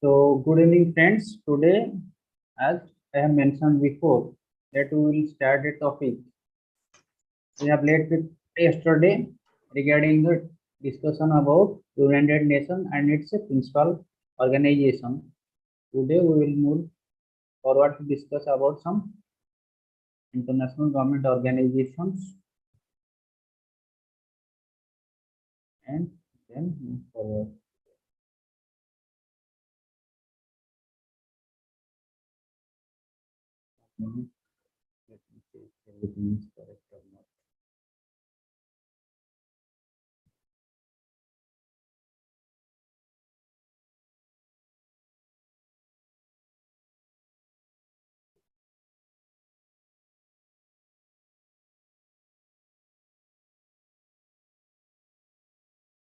So, good evening, friends. Today, as I have mentioned before, that we will start a topic. We have led with yesterday regarding the discussion about United Nations and its principal organization. Today, we will move forward to discuss about some international government organizations and then move forward. Let me check if everything is correct or not.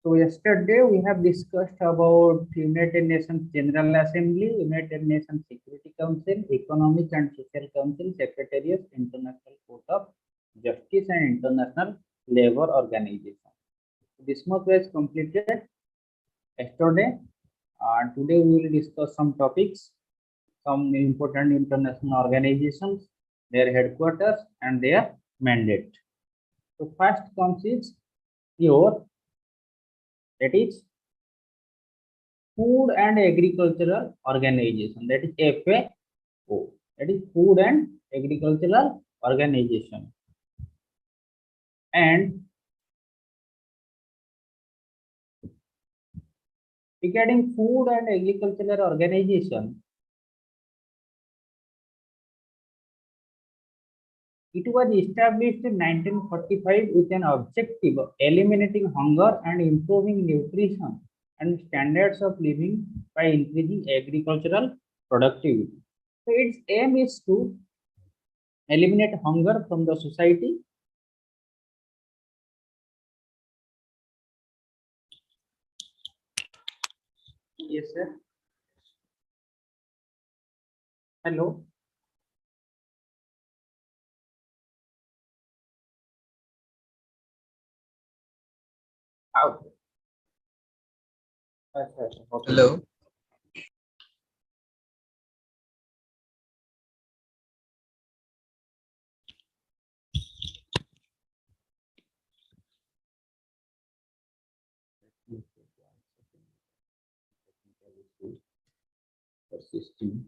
So yesterday we have discussed about United Nations General Assembly, United Nations Security Council, Economic and Social Council, Secretariat, International Court of Justice and International Labour Organization. This much was completed yesterday. Today we will discuss some topics, some important international organizations, their headquarters and their mandate. So first comes is your, that is Food and Agricultural Organization, that is FAO, that is Food and Agricultural Organization. And regarding Food and Agricultural Organization, it was established in 1945 with an objective of eliminating hunger and improving nutrition and standards of living by increasing agricultural productivity. So its aim is to eliminate hunger from the society. Yes, sir. Hello. Okay. Okay. Hello. Persisting.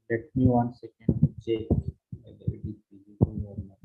Let me 1 second to check whether it is visible or not.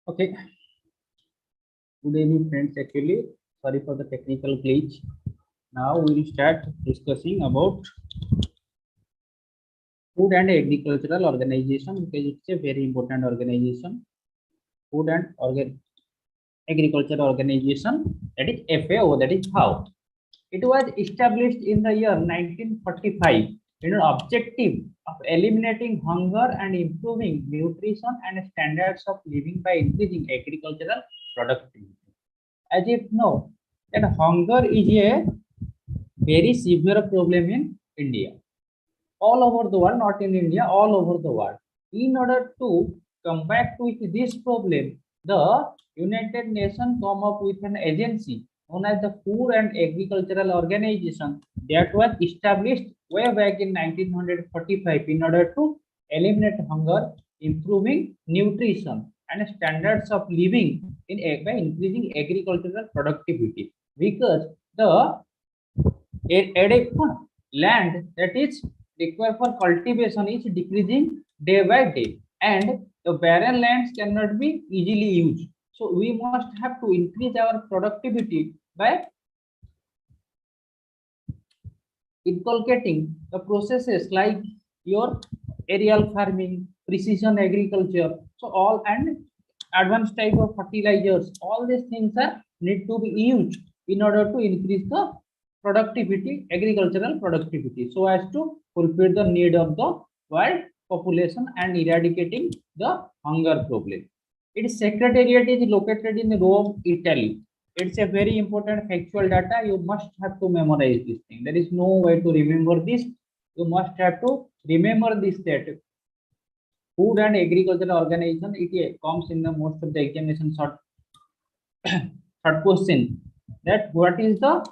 Okay, good evening, friends. Actually, sorry for the technical glitch. Now we will start discussing about Food and Agricultural Organization, because it's a very important organization. Food and Agriculture Organization, that is FAO, that is how. It was established in the year 1945 in an objective of eliminating hunger and improving nutrition and standards of living by increasing agricultural productivity. As you know, that hunger is a very severe problem in India. All over the world, not in India, all over the world. In order to combat with this problem, the United Nations come up with an agency known as the Food and Agricultural Organization that was established way back in 1945 in order to eliminate hunger, improving nutrition and standards of living by increasing agricultural productivity. Because the land that is required for cultivation is decreasing day by day, and the barren lands cannot be easily used. So we must have to increase our productivity by inculcating the processes like your aerial farming, precision agriculture, so all and advanced type of fertilizers. All these things are need to be used in order to increase the productivity, agricultural productivity, so as to fulfill the need of the world population and eradicating the hunger problem. Its secretariat is located in Rome, Italy. It's a very important factual data. You must have to memorize this thing. There is no way to remember this. You must have to remember this that Food and Agricultural Organization, it comes in the most of the examination short question, that what is the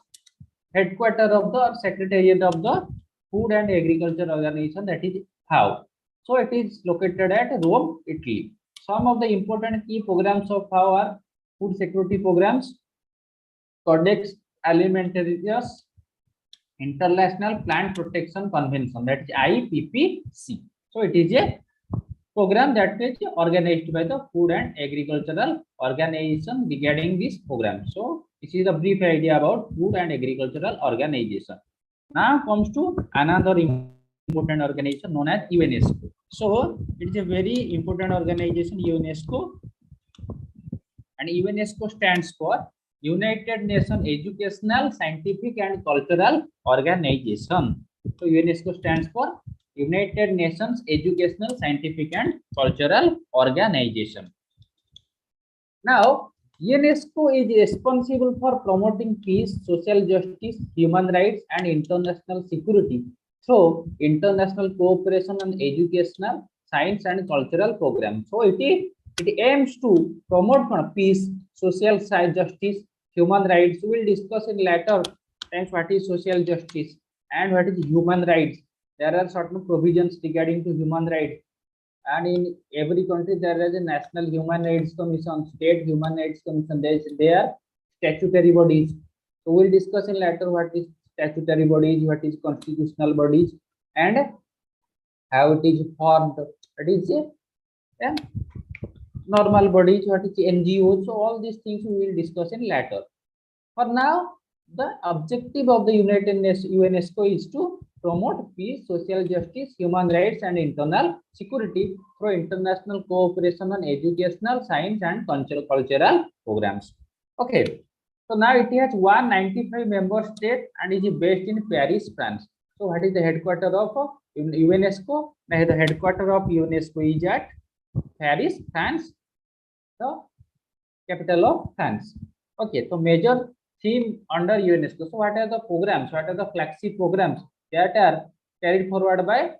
headquarter of the secretariat of the Food and Agriculture Organization, that is how. So it is located at Rome, Italy. Some of the important key programs of how are food security programs, Codex Alimentarius, International Plant Protection Convention, that is IPPC. So it is a program that is organized by the Food and Agricultural Organization regarding this program. So this is a brief idea about Food and Agricultural Organization. Now comes to another important organization known as UNESCO. So it is a very important organization, UNESCO, and UNESCO stands for United Nations Educational, Scientific and Cultural Organization. So UNESCO stands for United Nations Educational, Scientific and Cultural Organization. Now, UNESCO is responsible for promoting peace, social justice, human rights, and international security through international cooperation on educational, science, and cultural programs. So it aims to promote peace, social justice, human rights. We will discuss in later times what is social justice and what is human rights. There are certain provisions regarding to human rights, and in every country there is a national human rights commission, state human rights commission. They are statutory bodies. So we'll discuss in later what is statutory bodies, what is constitutional bodies, and how it is formed. That is a normal bodies, what is NGOs. So all these things we will discuss in later. For now, the objective of the United Nations UNESCO is to promote peace, social justice, human rights, and internal security through international cooperation on educational, science, and cultural programs. Okay, so now it has 195 member states and is based in Paris, France. So what is the headquarters of UNESCO? Now the headquarters of UNESCO is at Paris, France, the capital of France. Okay, so major theme under UNESCO. So what are the programs? What are the flagship programs that are carried forward by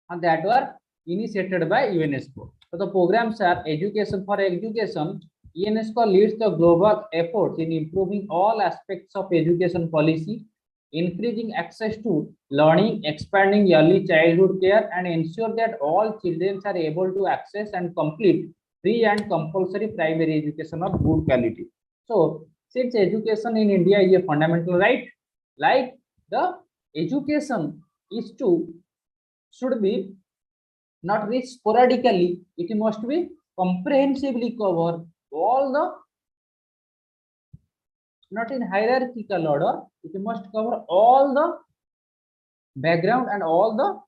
and that were initiated by UNESCO? So the programs are education for education. UNESCO leads the global efforts in improving all aspects of education policy, increasing access to learning, expanding early childhood care, and ensure that all children are able to access and complete free and compulsory primary education of good quality. So since education in India is a fundamental right, like the education is should be not reached sporadically, it must be comprehensively cover all the, not in hierarchical order, it must cover all the background and all the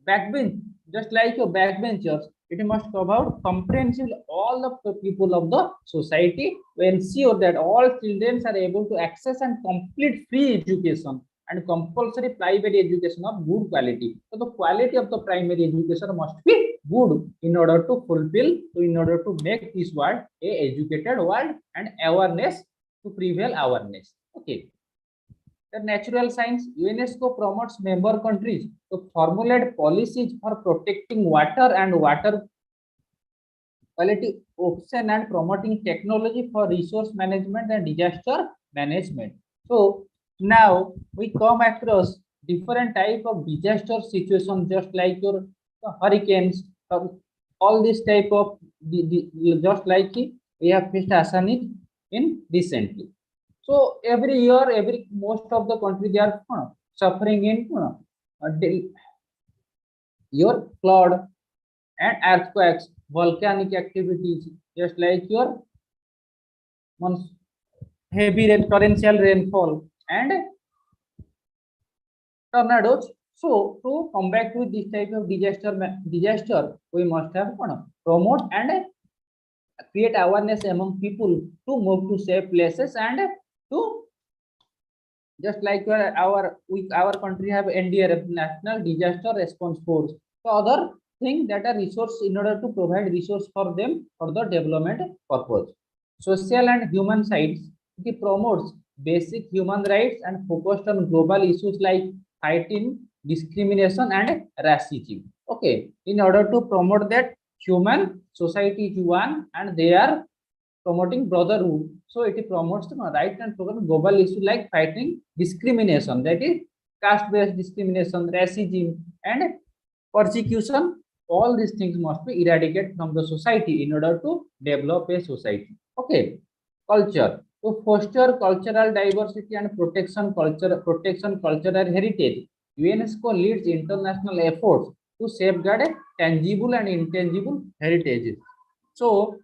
backbench, just like your backbenchers, it must cover comprehensively all of the people of the society to ensure that all children are able to access and complete free education and compulsory primary education of good quality. So the quality of the primary education must be good in order to fulfill, in order to make this world a educated world and awareness to prevail awareness. Okay. The natural science, UNESCO promotes member countries to formulate policies for protecting water and water quality, ocean, and promoting technology for resource management and disaster management. So now we come across different type of disaster situation, just like your hurricanes, all this type of just like we have faced Asani in recently. So every year, most of the country they are suffering in your flood and earthquakes, volcanic activities, just like your heavy torrential rainfall and tornadoes. So to combat with this type of disaster, we must have promote and create awareness among people to move to safe places and to just like our country have NDRF, National Disaster Response Force. So other thing that are resource in order to provide resource for them for the development purpose. Social and human sides, it promotes basic human rights and focused on global issues like fighting discrimination and racism. Okay, in order to promote that human society is one and they are promoting brotherhood. So it promotes the right and global issue like fighting discrimination, that is caste-based discrimination, racism, and persecution. All these things must be eradicated from the society in order to develop a society. Okay, culture. To foster cultural diversity and protection cultural heritage, UNESCO leads international efforts to safeguard tangible and intangible heritages. So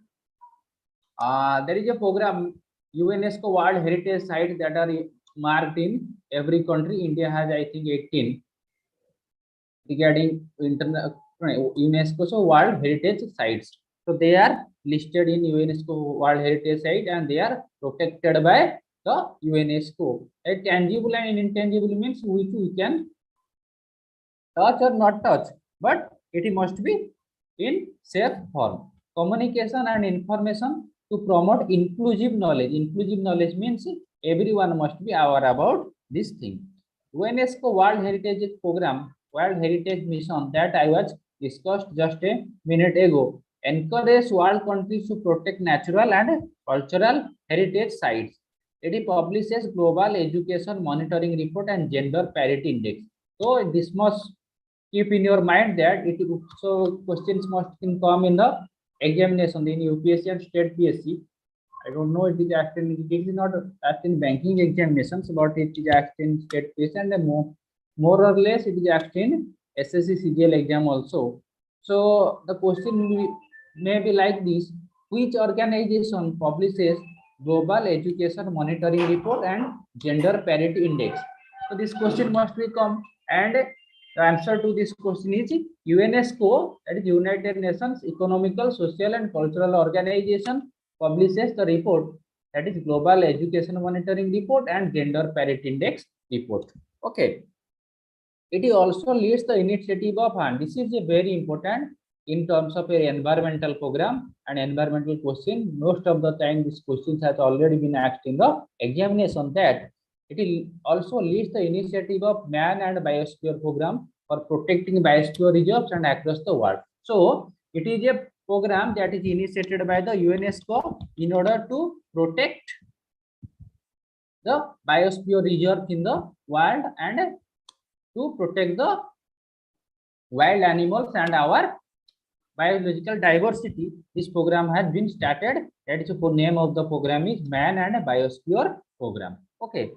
there is a program UNESCO World Heritage Sites that are marked in every country. India has, I think, 18 regarding UNESCO World Heritage Sites. So they are listed in UNESCO World Heritage Site and they are protected by the UNESCO. A tangible and intangible means which we can touch or not touch, but it must be in safe form. Communication and information to promote inclusive knowledge. Inclusive knowledge means everyone must be aware about this thing. UNESCO World Heritage Program, World Heritage Mission that I was discussed just a minute ago, encourage world countries to protect natural and cultural heritage sites. It publishes global education monitoring report and gender parity index. So this must keep in your mind that it so questions must come in the examination in UPSC and state PSC. I don't know it is actually it is not asked in banking examinations, but it is asked in state PSC and more or less it is asked in SSC CGL exam also. So the question may be like this: which organization publishes global education monitoring report and gender parity index? So this question must be come, and the answer to this question is UNESCO, that is United Nations Economical, Social and Cultural Organization, publishes the report, that is Global Education Monitoring Report and Gender Parity Index report. Okay. It also leads the initiative of, and this is a very important in terms of an environmental program and environmental question. Most of the time, this questions has already been asked in the examination, that it also leads the initiative of Man and Biosphere program for protecting biosphere reserves and across the world. So it is a program that is initiated by the UNESCO in order to protect the biosphere reserves in the world and to protect the wild animals and our biological diversity. This program has been started. That is the name of the program is Man and Biosphere program. Okay.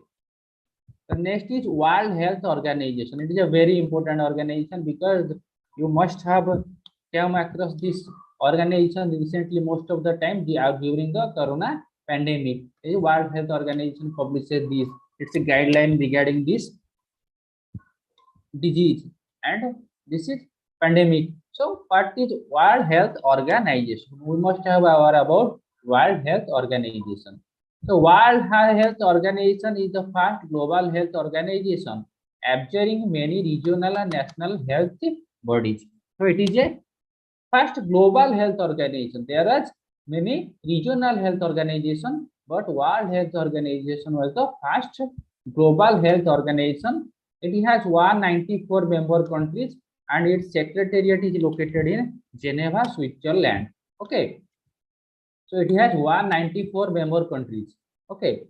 The next is World Health Organization. It is a very important organization because you must have come across this organization recently. Most of the time they are during the corona pandemic. The World Health Organization publishes this. It's a guideline regarding this disease, and this is pandemic. So what is World Health Organization? We must have aware about World Health Organization. So World Health Organization is the first global health organization absorbing many regional and national health bodies. So it is a first global health organization. There are many regional health organization, but World Health Organization was the first global health organization. It has 194 member countries and its secretariat is located in Geneva, Switzerland. Okay. So it has 194 member countries. Okay.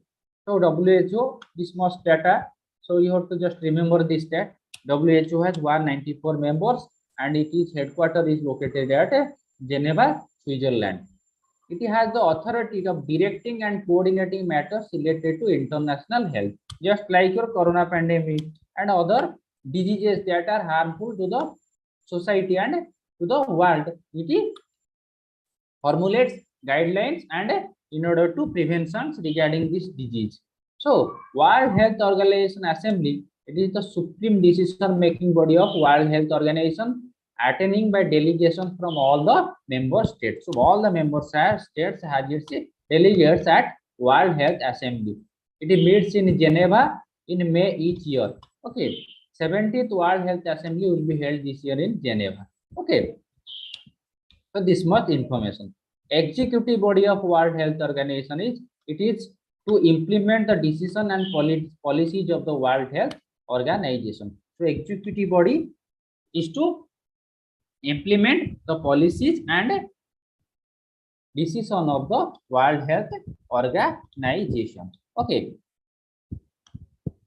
So WHO, this much data. So you have to just remember this stat. WHO has 194 members and its headquarters is located at Geneva, Switzerland. It has the authority of directing and coordinating matters related to international health, just like your corona pandemic and other diseases that are harmful to the society and to the world. It formulates guidelines and in order to preventions regarding this disease. So World Health Organization Assembly, it is the supreme decision making body of World Health Organization, attending by delegation from all the member states. So all the member states has its delegates at World Health Assembly. It meets in Geneva in May each year. Okay, 70th World Health Assembly will be held this year in Geneva. Okay, so this much information. Executive body of World Health Organization is it is to implement the decision and policies of the World Health Organization. So executive body is to implement the policies and decision of the World Health Organization. Okay.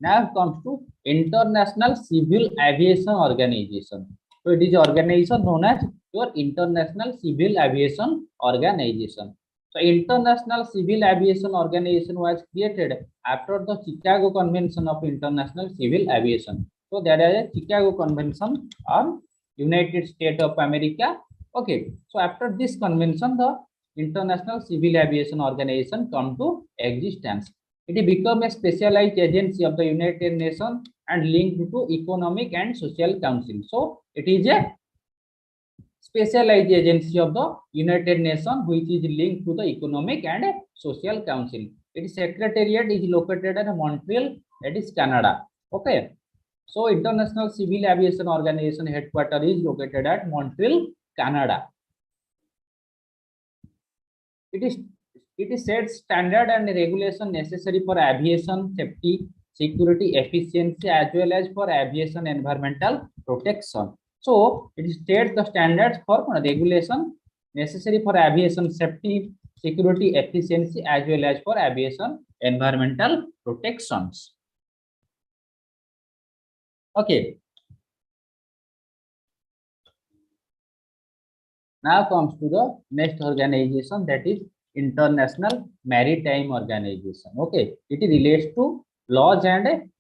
Now comes to International Civil Aviation Organization. So it is organization known as your International Civil Aviation Organization. So International Civil Aviation Organization was created after the Chicago Convention of International Civil Aviation. So there is a Chicago Convention of United States of America. Okay. So after this convention, the International Civil Aviation Organization come to existence. It became a specialized agency of the United Nations and linked to Economic and Social Council. So it is a specialized agency of the United Nations which is linked to the Economic and Social Council. Its secretariat is located at Montreal, that is Canada. Okay. So International Civil Aviation Organization headquarters is located at Montreal, Canada. It sets standard and regulation necessary for aviation safety, security, efficiency, as well as for aviation environmental protection. So it states the standards for regulation necessary for aviation safety, security, efficiency, as well as for aviation environmental protections. Okay. Now comes to the next organization, that is International Maritime Organization. Okay, it relates to laws and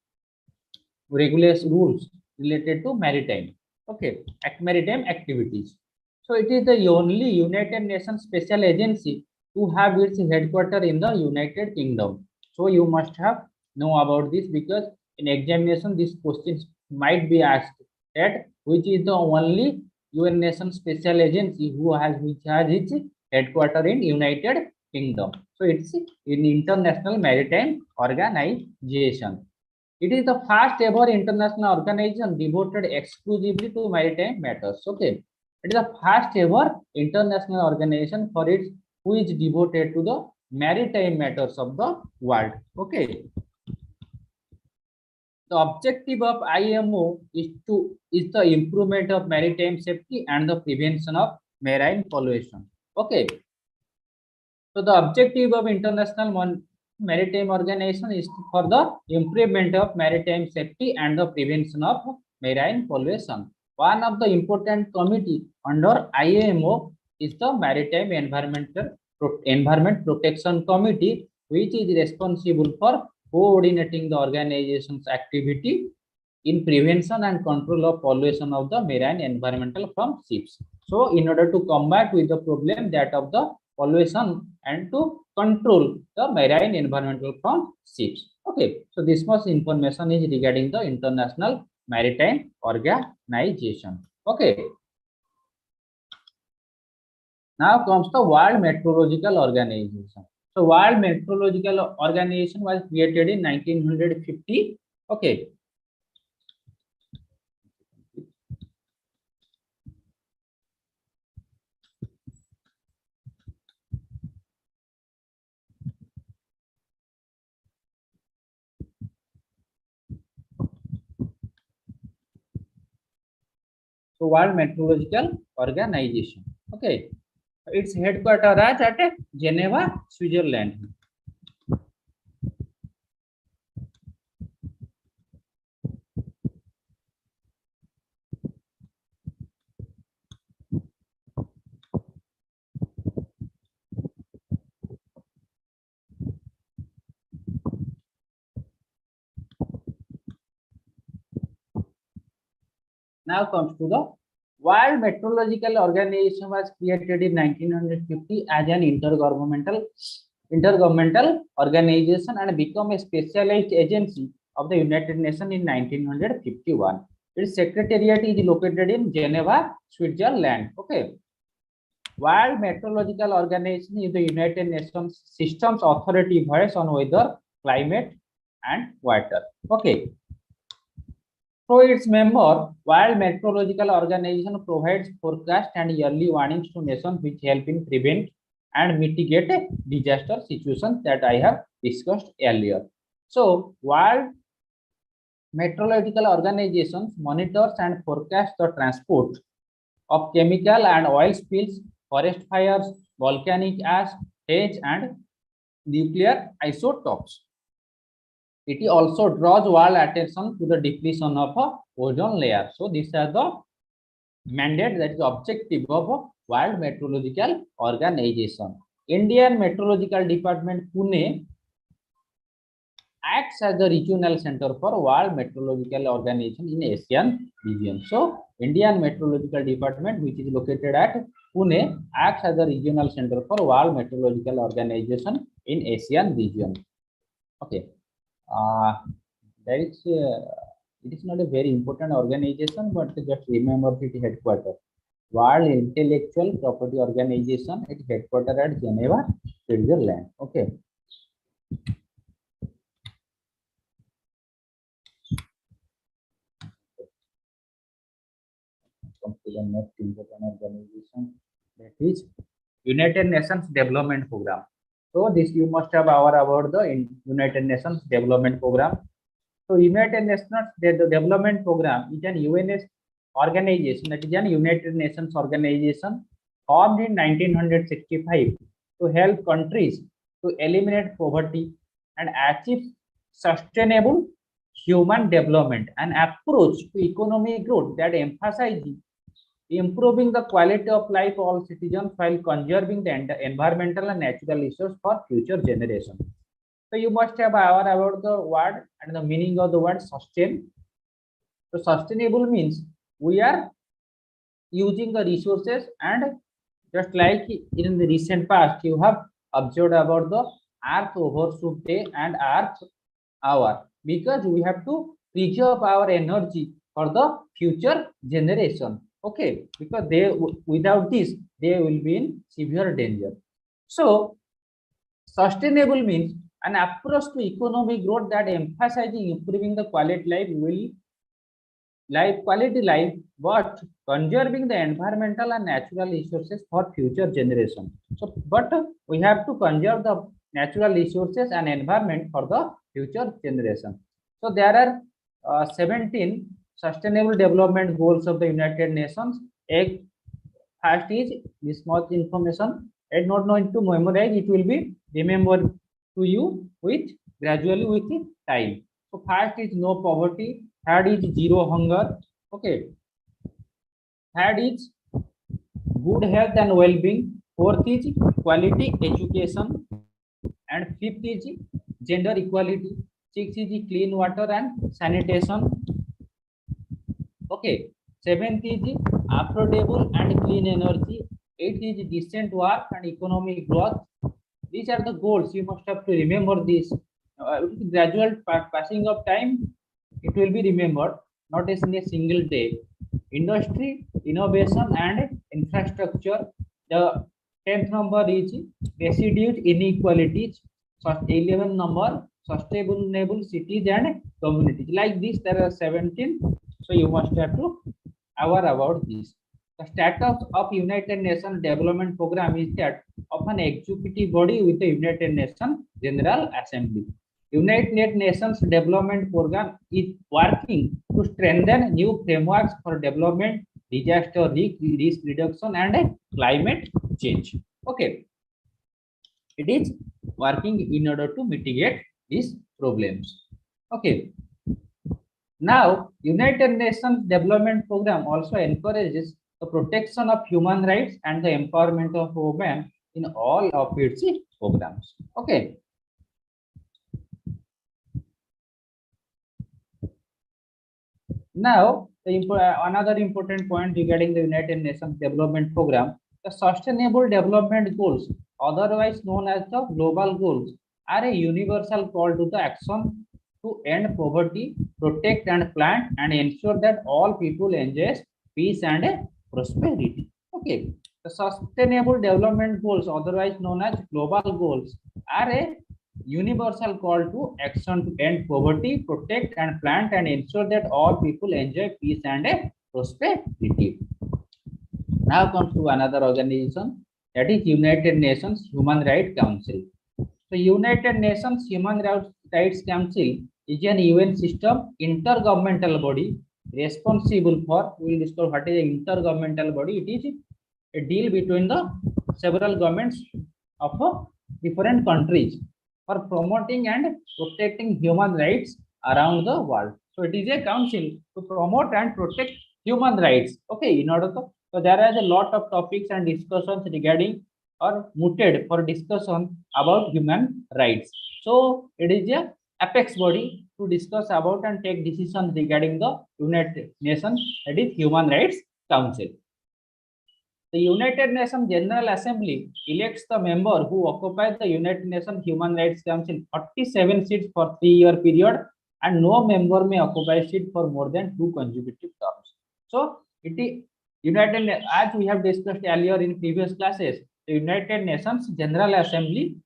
regulates rules related to maritime. Okay, maritime activities. So it is the only United Nations special agency to have its headquarters in the United Kingdom. So you must have know about this because in examination these questions might be asked, that which is the only UN Nation special agency which has its headquarters in United Kingdom. So it's in International Maritime Organization. It is the first ever international organization devoted exclusively to maritime matters. Okay, it is the first ever international organization for its who is devoted to the maritime matters of the world. Okay. The objective of IMO is the improvement of maritime safety and the prevention of marine pollution. Okay. So the objective of International Maritime Organization is for the improvement of maritime safety and the prevention of marine pollution. One of the important committee under IMO is the Maritime Environment Protection Committee, which is responsible for coordinating the organization's activity in prevention and control of pollution of the marine environmental from ships. So in order to combat with the problem that of the pollution and to control the marine environmental from ships. Okay, so this much information is regarding the International Maritime Organization. Okay, Now comes the World Meteorological Organization. So World Meteorological Organization was created in 1950. Okay. So World Meteorological Organization. Okay. Its headquarters is at Geneva, Switzerland. Now comes to the World Meteorological Organization was created in 1950 as an intergovernmental organization and become a specialized agency of the United Nations in 1951. Its secretariat is located in Geneva, Switzerland. Okay. World Meteorological Organization is the United Nations Systems Authority voice on weather, climate, and water. Okay. So its member, World Meteorological Organization provides forecast and yearly warnings to nations which help in prevent and mitigate disaster situations that I have discussed earlier. So World Meteorological Organization monitors and forecasts the transport of chemical and oil spills, forest fires, volcanic ash, haze, and nuclear isotopes. It also draws world attention to the depletion of a ozone layer. So these are the mandate, that is objective of World Meteorological Organization. Indian Meteorological Department Pune acts as the regional center for World Meteorological Organization in Asian region. So Indian Meteorological Department, which is located at Pune, acts as the regional center for World Meteorological Organization in Asian region. Okay. That is it is not a very important organization, but just remember its headquarters. World Intellectual Property Organization, its headquarters at Geneva, Switzerland. Okay. Come to the next important organization, that is United Nations Development Program. So this you must have aware about the United Nations Development Program. So United Nations Development Program is an UNS organization, that is an United Nations organization formed in 1965 to help countries to eliminate poverty and achieve sustainable human development, an approach to economic growth that emphasizes improving the quality of life of all citizens while conserving the environmental and natural resources for future generations. So you must have aware about the word and the meaning of the word sustain. So sustainable means we are using the resources, and just like in the recent past you have observed about the earth overshoot day and earth hour, because we have to preserve our energy for the future generation. Okay, because they without this they will be in severe danger. So sustainable means an approach to economic growth that emphasizing improving the quality life, but conserving the environmental and natural resources for future generation. So, but we have to conserve the natural resources and environment for the future generation. So there are 17 sustainable development goals of the United Nations. First is this much information. I not going to memorize. It will be remembered to you with gradually with time. So first is no poverty. Third is zero hunger. Okay. Third is good health and well-being. Fourth is quality education. And fifth is gender equality. Sixth is clean water and sanitation. Okay. Seventh is affordable and clean energy. Eighth is decent work and economic growth. These are the goals. You must have to remember this. With gradual passing of time, it will be remembered, not as in a single day. Industry, innovation, and infrastructure. The 10th number is residues inequalities. 11th number sustainable cities and communities. Like this, there are 17. So you must have to aware about this. The status of United Nations Development Program is that of an executive body with the United Nations General Assembly. United Nations Development Program is working to strengthen new frameworks for development, disaster risk reduction, and climate change. Okay, it is working in order to mitigate these problems. Okay, now United Nations Development Program also encourages the protection of human rights and the empowerment of women in all of its programs. Okay. Now, another important point regarding the United Nations Development Program, the Sustainable Development Goals, otherwise known as the Global Goals, are a universal call to the action to end poverty, protect and plant, and ensure that all people enjoy peace and prosperity. Okay, the Sustainable Development Goals, otherwise known as Global Goals, are a universal call to action to end poverty, protect and plant, and ensure that all people enjoy peace and prosperity. Now comes to another organization, that is United Nations Human Rights Council. So United Nations Human Rights Council is an UN system intergovernmental body responsible for, we will discuss what is an intergovernmental body. It is a deal between the several governments of different countries for promoting and protecting human rights around the world. So it is a council to promote and protect human rights. Okay, in order to, so there are a lot of topics and discussions regarding or mooted for discussion about human rights. So it is a apex body to discuss about and take decisions regarding the United Nations, that is Human Rights Council. The United Nations General Assembly elects the member who occupy the United Nations Human Rights Council 47 seats for 3-year period, and no member may occupy seat for more than 2 consecutive terms. So it is United, as we have discussed earlier in previous classes, the United Nations General Assembly,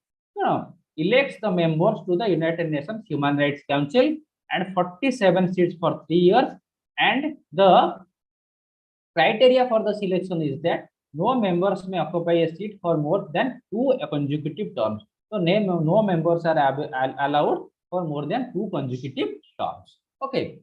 elects the members to the United Nations Human Rights Council, and 47 seats for 3 years, and the criteria for the selection is that no members may occupy a seat for more than 2 consecutive terms. So no members are allowed for more than 2 consecutive terms. Okay.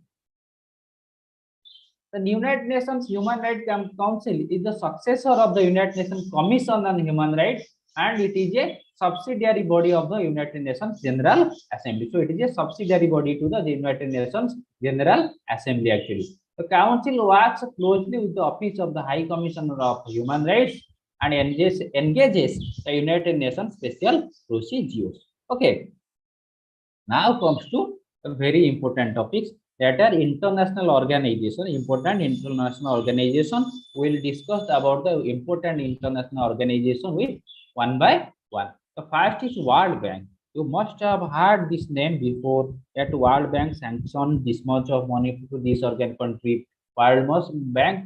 The United Nations Human Rights Council is the successor of the United Nations Commission on Human Rights, and it is a subsidiary body of the United Nations General Assembly. So it is a subsidiary body to the United Nations General Assembly actually. The council works closely with the Office of the High Commissioner of Human Rights and engages the United Nations special procedures. Okay. Now comes to a very important topics, that are international organization. Important international organization. We will discuss about the important international organization with one by one. The first is World Bank. You must have heard this name before, that World Bank sanctioned this much of money to this organ country. World Bank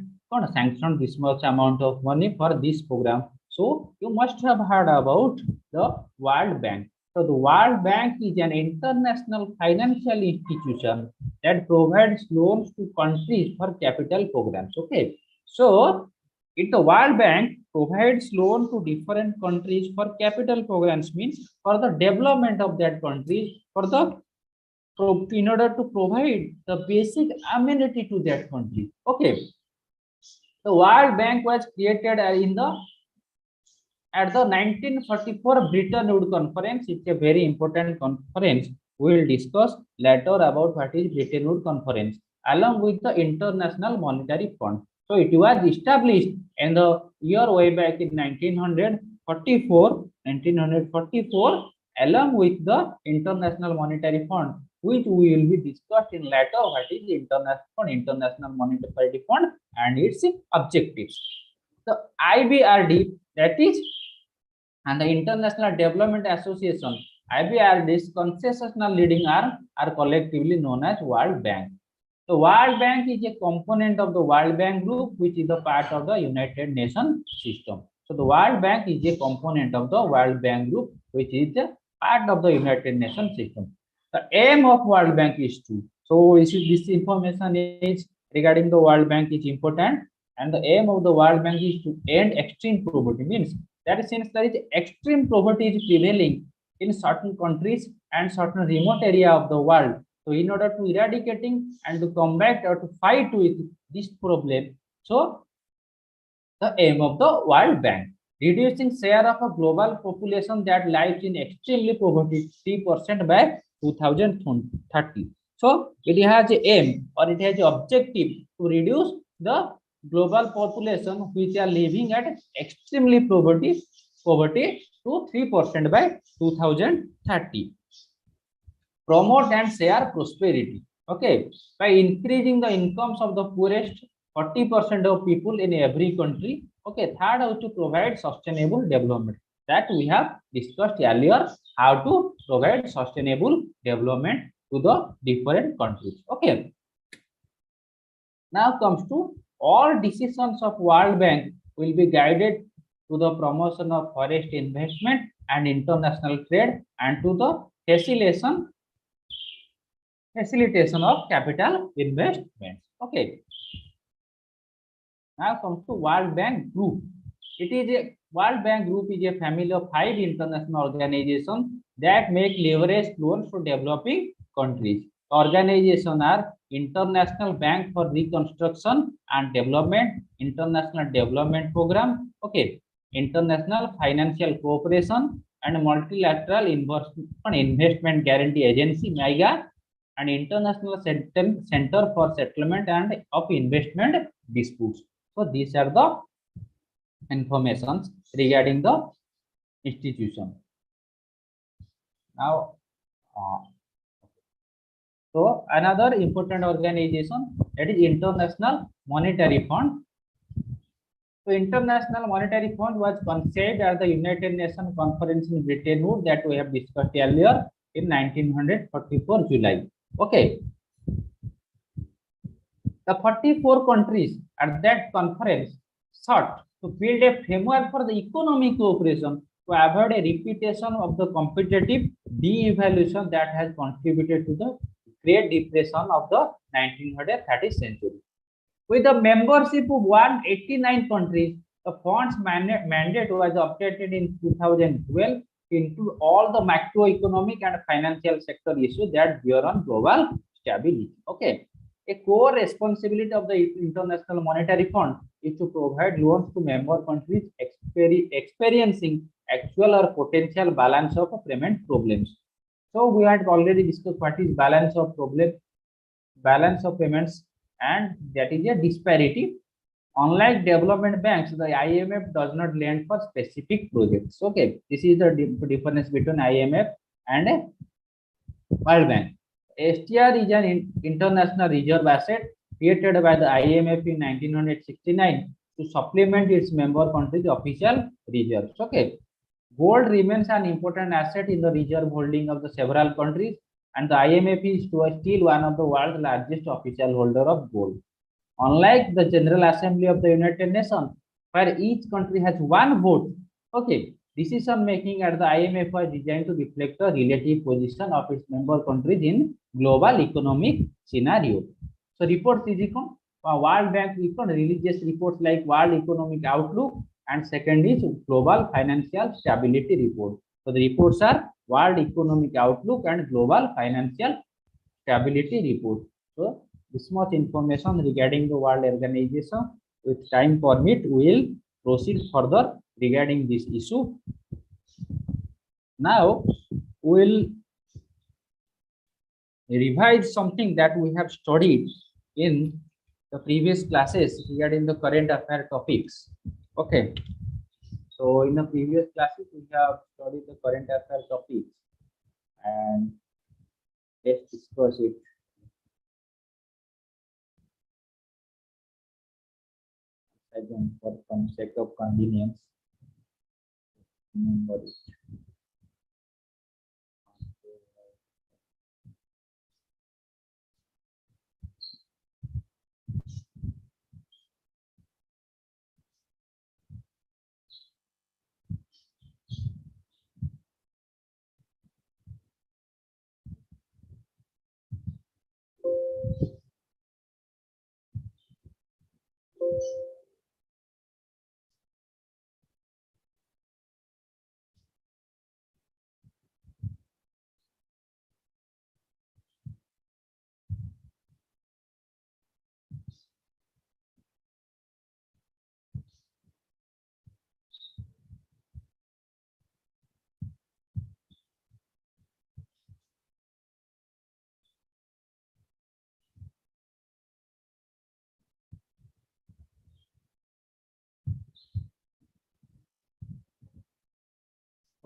sanctioned this much amount of money for this program. So you must have heard about the World Bank. So the World Bank is an international financial institution that provides loans to countries for capital programs. Okay. So the World Bank provides loan to different countries for capital programs, means for the development of that country, in order to provide the basic amenity to that country. Okay. The World Bank was created at the 1944 Bretton Woods Conference. It's a very important conference. We will discuss later about what is Bretton Woods Conference, along with the International Monetary Fund. So it was established in the year way back in 1944, along with the International Monetary Fund, which we will be discussed in later what is the International Monetary Fund and its objectives. The IBRD, that is, and the International Development Association, IBRD's concessional leading arm, are collectively known as World Bank. The World Bank is a component of the World Bank Group, which is a part of the United Nations system. So the World Bank is a component of the World Bank Group, which is a part of the United Nations system. The aim of World Bank is to, so this information is regarding the World Bank is important, and the aim of the World Bank is to end extreme poverty. Means that since there is extreme poverty is prevailing in certain countries and certain remote area of the world, so in order to eradicating and to combat or to fight with this problem, so the aim of the World Bank, reducing share of a global population that lives in extremely poverty 3% by 2030. So it has a aim or it has an objective to reduce the global population which are living at extremely poverty to 3% by 2030. Promote and share prosperity. Okay, by increasing the incomes of the poorest 40% of people in every country. Okay, third, how to provide sustainable development, that we have discussed earlier, how to provide sustainable development to the different countries. Okay, now comes to all decisions of World Bank will be guided to the promotion of forest investment and international trade and to the facilitation of capital investments. Okay, now comes to World Bank Group. It is a World Bank Group is a family of 5 international organizations that make leverage loans for developing countries. Organizations are International Bank for Reconstruction and Development, International Development Program, okay, International Financial Cooperation and Multilateral Investment Guarantee Agency (MIGA), and International Center for Settlement and of Investment Disputes. So these are the informations regarding the institution. Now, so another important organization, that is International Monetary Fund. So International Monetary Fund was conceived at the United Nations Conference in Bretton Woods that we have discussed earlier in 1944 July. Okay, the 44 countries at that conference sought to build a framework for the economic cooperation to avoid a repetition of the competitive de-evaluation that has contributed to the Great Depression of the 1930th century. With the membership of 189 countries, the fund's mandate was updated in 2012 to include all the macroeconomic and financial sector issues that bear on global stability. Okay, a core responsibility of the International Monetary Fund is to provide loans to member countries experiencing actual or potential balance of payment problems. So we had already discussed what is balance of payments, and that is a disparity. Unlike development banks, the IMF does not lend for specific projects. Okay, this is the difference between IMF and World Bank. STR is an international reserve asset created by the IMF in 1969 to supplement its member countries' official reserves. Okay, gold remains an important asset in the reserve holding of the several countries, and the IMF is still one of the world's largest official holder of gold. Unlike the General Assembly of the United Nations, where each country has one vote, okay, decision making at the IMF was designed to reflect the relative position of its member countries in global economic scenario. So reports is World Bank releases reports like World Economic Outlook, and second is Global Financial Stability Report. So the reports are World Economic Outlook and Global Financial Stability Report. So this much information regarding the World Organization. With time permit, we will proceed further regarding this issue. Now we will revise something that we have studied in the previous classes regarding the current affair topics. Okay, so in the previous classes we have studied the current affair topics, and let's discuss it. Again, for some sake of convenience, remember it.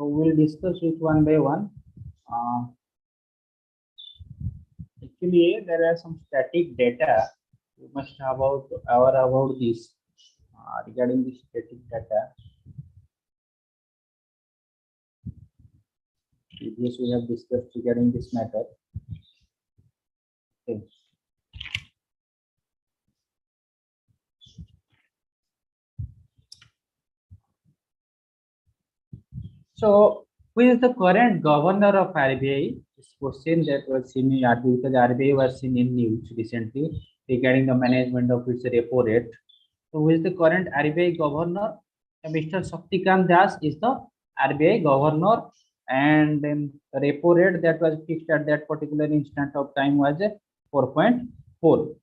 So we'll discuss it one by one. Actually, there are some static data you must have about this regarding the static data. Yes, we have discussed regarding this matter. Okay. So, who is the current governor of RBI? This question that was seen in RBI, because RBI was seen in news recently regarding the management of its repo rate. So, who is the current RBI governor? Mr. Shaktikant Das is the RBI governor, and then the repo rate that was fixed at that particular instant of time was 4.4.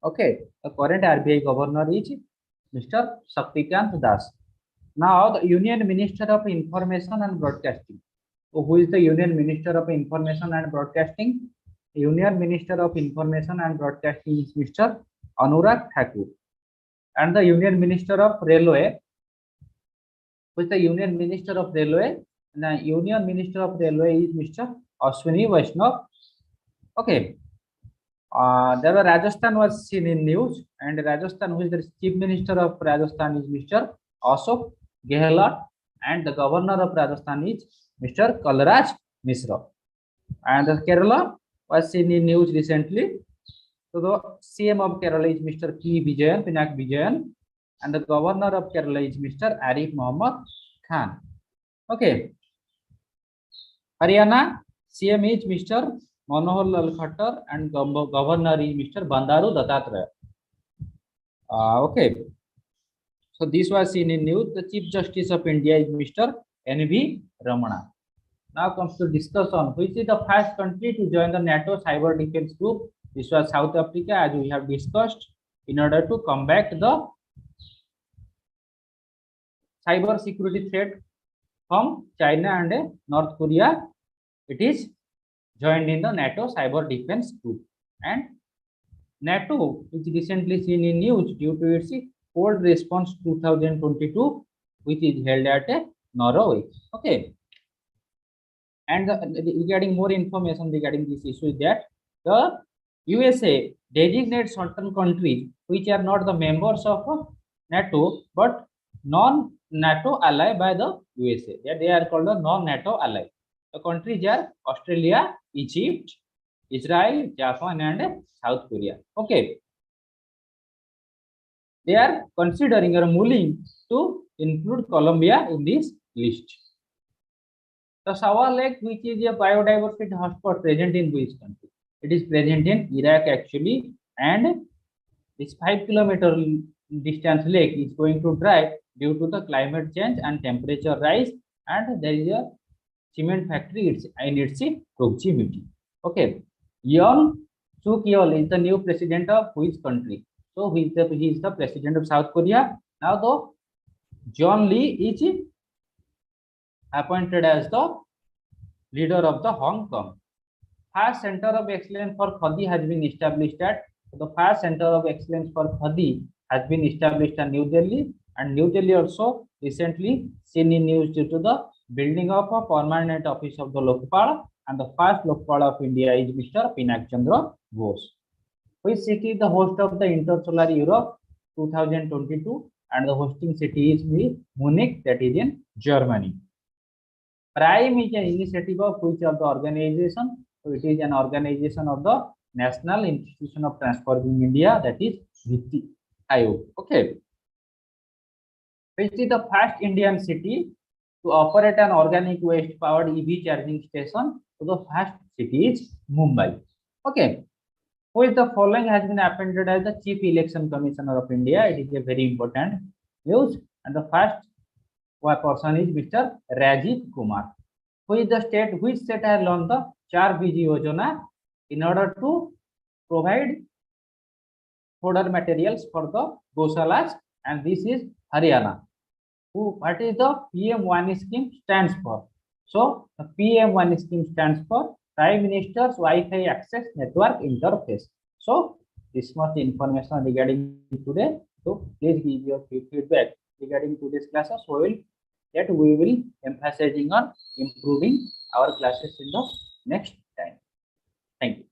Okay, the current RBI governor is Mr. Shaktikant Das. Now, the Union Minister of Information and Broadcasting. So, who is the Union Minister of Information and Broadcasting? Union Minister of Information and Broadcasting is Mr. Anurag Thakur. And the Union Minister of Railway, who is the Union Minister of Railway? The Union Minister of Railway is Mr. Ashwini Vaishnav. Okay. There were Rajasthan was seen in news, and Rajasthan, who is the Chief Minister of Rajasthan, is Mr. Ashok Gehlot, and the Governor of Rajasthan is Mr. Kalraj Mishra. And the Kerala was seen in news recently. So the CM of Kerala is Mr. Pinak Vijayan, and the Governor of Kerala is Mr. Arif Mohammad Khan. Okay. Haryana CM is Mr. Manohar Lal Khattar, and Governor is Mr. Bandaru Dattatreya. Okay. So this was seen in news. The Chief Justice of India is Mr. N.V. Ramana. Now comes to discussion. Which is the first country to join the NATO Cyber Defense Group? This was South Africa, as we have discussed, in order to combat the cyber security threat from China and North Korea. It is joined in the NATO Cyber Defense Group. And NATO is recently seen in news due to its Cold Response 2022, which is held at Norway. Okay. And regarding more information regarding this issue is that the USA designates certain countries which are not the members of NATO but non-NATO ally by the USA. They are called the non-NATO ally. The countries are Australia, Egypt, Israel, Japan, and South Korea. Okay. They are considering or moving to include Colombia in this list. The Sawa Lake, which is a biodiversity hotspot, present in which country? It is present in Iraq actually, and this 5-kilometer distance lake is going to dry due to the climate change and temperature rise, and there is a cement factory in its proximity. Okay, Yoon Suk Yeol is the new president of which country? So he is the president of South Korea. Now the John Lee is appointed as the leader of the Hong Kong. First Center of Excellence for Khadi has been established at the first Center of Excellence for Khadi has been established in New Delhi, and New Delhi also recently seen in news due to the building of a permanent office of the Lokpal, and the first Lokpal of India is Mr. Pinak Chandra Ghosh. Which city is the host of the Intersolar Europe 2022, and the hosting city is Munich, that is in Germany. Prime is an initiative of which of the organization? So it is an organization of the National Institution of Transforming India, that is NITI Aayog. Okay. Which is the first Indian city to operate an organic waste powered EV charging station? So the first city is Mumbai. Okay. Who is the following has been appointed as the Chief Election Commissioner of India? It is a very important news. And the first person is Mr. Rajiv Kumar. Which state has launched the Char Biji Yojana in order to provide fodder materials for the Goshalas, and this is Haryana. What is the PM1 scheme stands for? So the PM1 scheme stands for Prime Minister's Wi-Fi Access Network Interface. So this much information regarding today. So please give your feedback regarding today's classes. We will that we will emphasizing on improving our classes in the next time. Thank you.